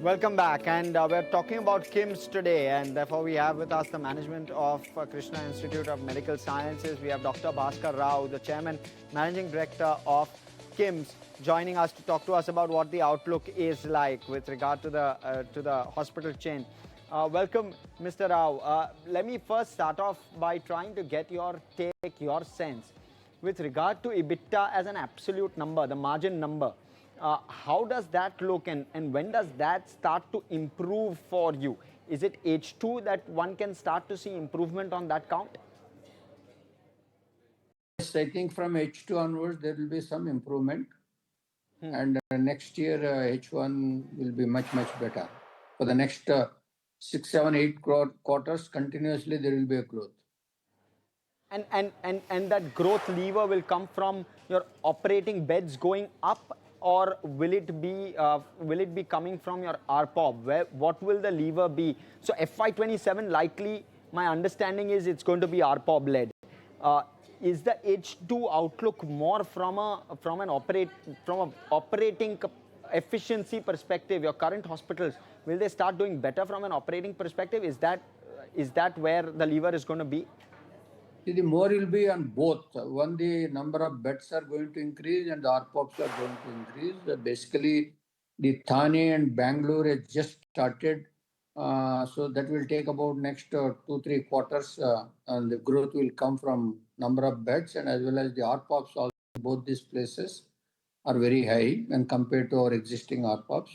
Welcome back, and we're talking about KIMS today, and therefore we have with us the management of Krishna Institute of Medical Sciences. We have Dr. Bhaskar Rao, the chairman, managing director of KIMS, joining us to talk to us about what the outlook is like with regard to the hospital chain. Welcome, Mr. Rao. Let me first start off by trying to get your take, your sense with regard to EBITDA as an absolute number, the margin number. How does that look, and when does that start to improve for you? Is it H2 that one can start to see improvement on that count? Yes, I think from H2 onwards there will be some improvement, and next year H1 will be much better. For the next 6, 7, 8 quarters continuously there will be a growth. And that growth lever will come from your operating beds going up, or will it be coming from your ARPOB? What will the lever be? So FY27 likely, my understanding is it's going to be ARPOB led. Is the H2 outlook more from an operating efficiency perspective? Your current hospitals, will they start doing better from an operating perspective? Is that where the lever is going to be? See, the more will be on both. One, the number of beds are going to increase and the ARPOBs are going to increase. Basically, the Thane and Bangalore has just started. So that will take about next 2-3 quarters, and the growth will come from number of beds, and as well as the ARPOBs. Also, both these places are very high when compared to our existing ARPOBs.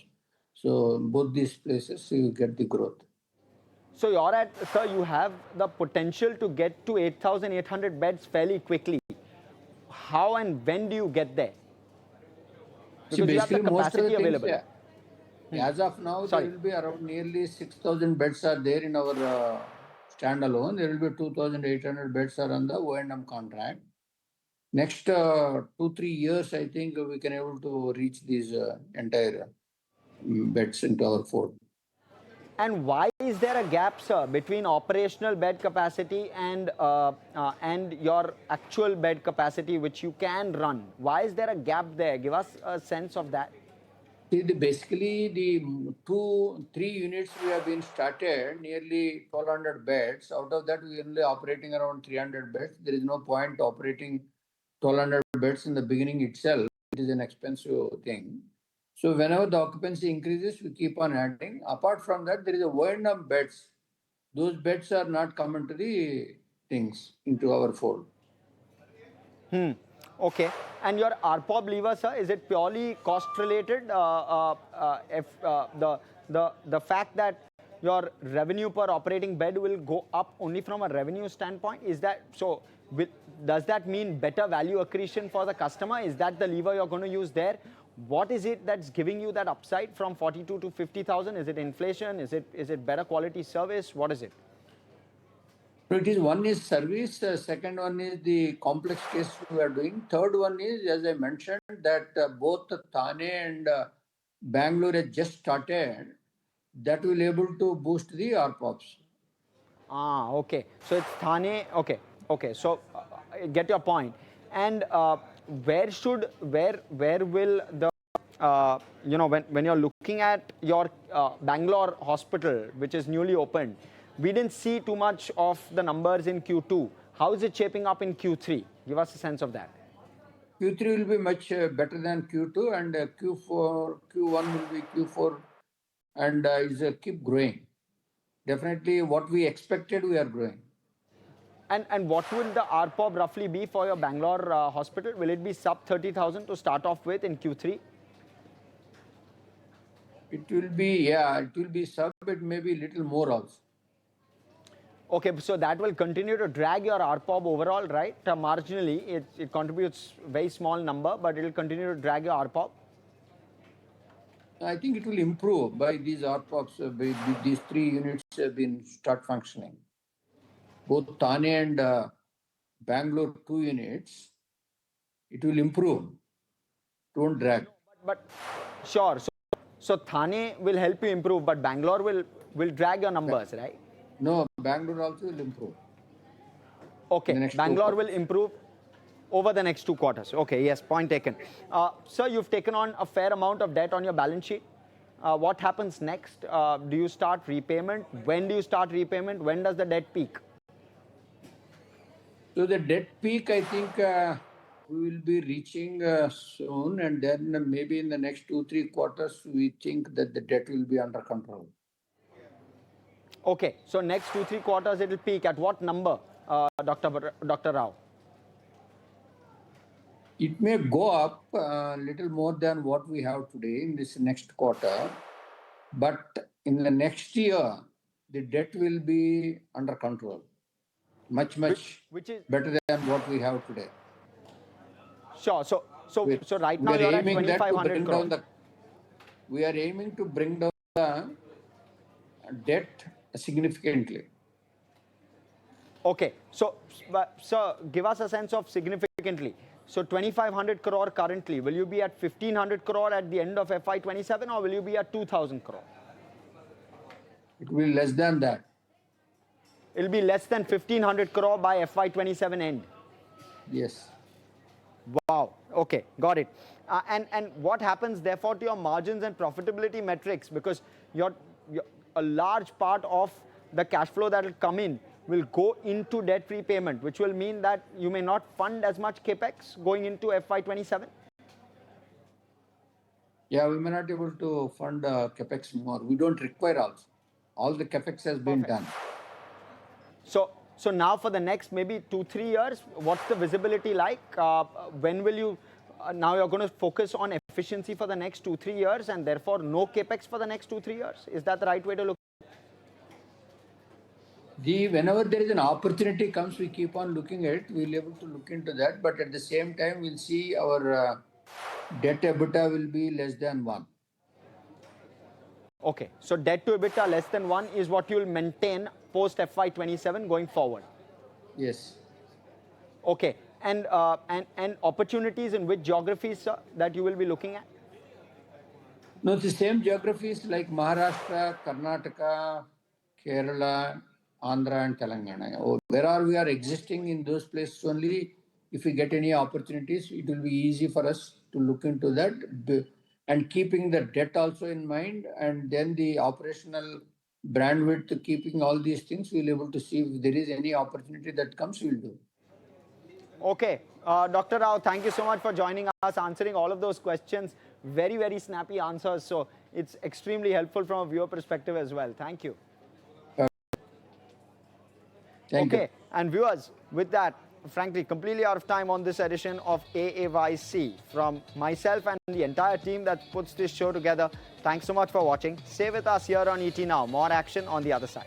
So both these places you get the growth. So sir, you have the potential to get to 8,800 beds fairly quickly. How and when do you get there? Because you have the capacity available. Yeah. As of now, Sorry. there will be around nearly 6,000 beds are there in our standalone. There will be 2,800 beds are on the O&M contract. Next 2-3 years, I think we can able to reach these entire beds into our fold. And why is there a gap, sir, between operational bed capacity and your actual bed capacity, which you can run? Why is there a gap there? Give us a sense of that. See, basically the 2-3 units we have been started, nearly 1,200 beds. Out of that, we are only operating around 300 beds. There is no point operating 1,200 beds in the beginning itself. It is an expensive thing. So whenever the occupancy increases, we keep on adding. Apart from that, there is a O&M beds. Those beds are not coming to the things into our fold. Okay. And your ARPOB lever, sir, is it purely cost related? If the fact that your revenue per operating bed will go up only from a revenue standpoint, is that so? Does that mean better value accretion for the customer? Is that the lever you're going to use there? What is it that's giving you that upside from 42 to 50,000? Is it inflation? Is it better quality service? What is it? So it is, one is service, second one is the complex case we are doing. Third one is, as I mentioned, that both Thane and Bangalore has just started. That will able to boost the ARPOBs. Okay. So it's Thane. Okay. So I get your point. And where will the when you're looking at your Bangalore hospital, which is newly opened, we didn't see too much of the numbers in Q2. How is it shaping up in Q3? Give us a sense of that. Q3 will be much better than Q2, and Q1 will be Q4, and is keep growing. Definitely, what we expected, we are growing. And what will the ARPOB roughly be for your Bangalore hospital? Will it be sub 30,000 to start off with in Q3? It will be sub, but maybe little more also. Okay, so that will continue to drag your ARPOB overall, right? Marginally, it contributes very small number, but it will continue to drag your ARPOB. I think it will improve by these ARPOBs. These 3 units have been start functioning. Both Thane and Bangalore 2 units, it will improve. Don't drag. But sure. So Thane will help you improve, but Bangalore will drag your numbers, right? No, Bangalore also will improve. Okay, Bangalore will improve over the next 2 quarters. Okay, yes, point taken. Sir, you've taken on a fair amount of debt on your balance sheet. what happens next? Do you start repayment? When do you start repayment? When does the debt peak? So the debt peak, I think we will be reaching soon, and then maybe in the next 2-3 quarters, we think that the debt will be under control. Okay, so next 2-3 quarters it will peak at what number, Dr. Rao? It may go up a little more than what we have today in this next quarter, but in the next year, the debt will be under control, much Which is better than what we have today. sure. So right now We are you're at aiming that to 2,500 bring crore. down the. We are aiming to bring down the debt significantly. Okay, so sir, give us a sense of significantly. So 2,500 crore currently, will you be at 1,500 crore at the end of FY27 or will you be at 2,000 crore? It will be less than that. It will be less than 1,500 crore by FY27 end. Yes. Wow. Okay, got it. And what happens therefore to your margins and profitability metrics? Because a large part of the cash flow that will come in will go into debt repayment, which will mean that you may not fund as much Capex going into FY27? Yeah, we may not be able to fund Capex more. We don't require also. All the Capex has been done. So now for the next maybe 2-3 years, what's the visibility like? When will you, now you're going to focus on efficiency for the next 2-3 years and therefore no Capex for the next 2-3 years? Is that the right way to look? Whenever there is an opportunity comes, we keep on looking at it. We'll be able to look into that. But at the same time, we'll see our debt EBITDA will be less than 1. Okay, so debt to EBITDA less than 1 is what you'll maintain post FY27 going forward. Yes. Okay, and opportunities in which geographies, sir, that you will be looking at? No, the same geographies like Maharashtra, Karnataka, Kerala, Andhra and Telangana. Where we are existing in those places only, if we get any opportunities, it will be easy for us to look into that. And keeping the debt also in mind, and then the operational bandwidth, keeping all these things, we'll be able to see if there is any opportunity that comes, we'll do. Okay, Dr. Rao, thank you so much for joining us, answering all of those questions. Very, very snappy answers. So it's extremely helpful from a viewer perspective as well. Thank you. Thank you. Okay, and viewers, with that, frankly, completely out of time on this edition of AAYC. From myself and the entire team that puts this show together, thanks so much for watching. Stay with us here on ET Now. More action on the other side.